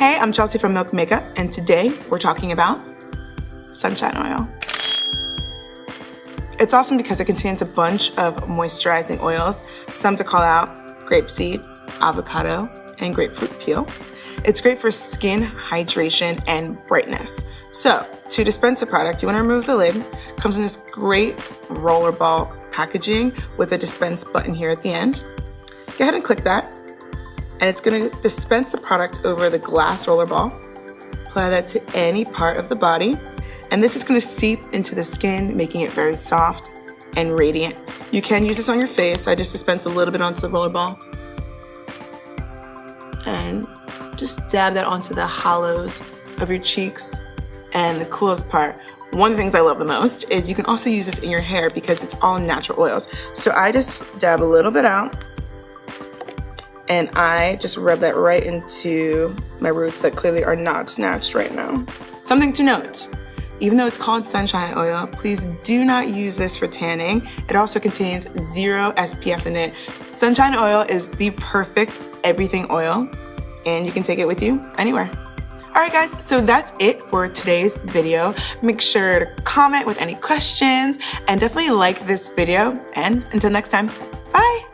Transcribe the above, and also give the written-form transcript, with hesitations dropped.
Hey, I'm Chelsea from Milk Makeup, and today we're talking about sunshine oil. It's awesome because it contains a bunch of moisturizing oils, some to call out: grapeseed, avocado, and grapefruit peel. It's great for skin hydration and brightness. So, to dispense the product, you want to remove the lid. It comes in this great rollerball packaging with a dispense button here at the end. Go ahead and click that, and it's going to dispense the product over the glass rollerball. Apply that to any part of the body, and this is going to seep into the skin, making it very soft and radiant. You can use this on your face. I just dispense a little bit onto the rollerball and just dab that onto the hollows of your cheeks. And the coolest part, one of the things I love the most, is you can also use this in your hair because it's all natural oils. So I just dab a little bit out, and I just rub that right into my roots that clearly are not snatched right now. Something to note, even though it's called sunshine oil, please do not use this for tanning. It also contains 0 SPF in it. Sunshine oil is the perfect everything oil, and you can take it with you anywhere. All right, guys, so that's it for today's video. Make sure to comment with any questions and definitely like this video. And until next time, bye.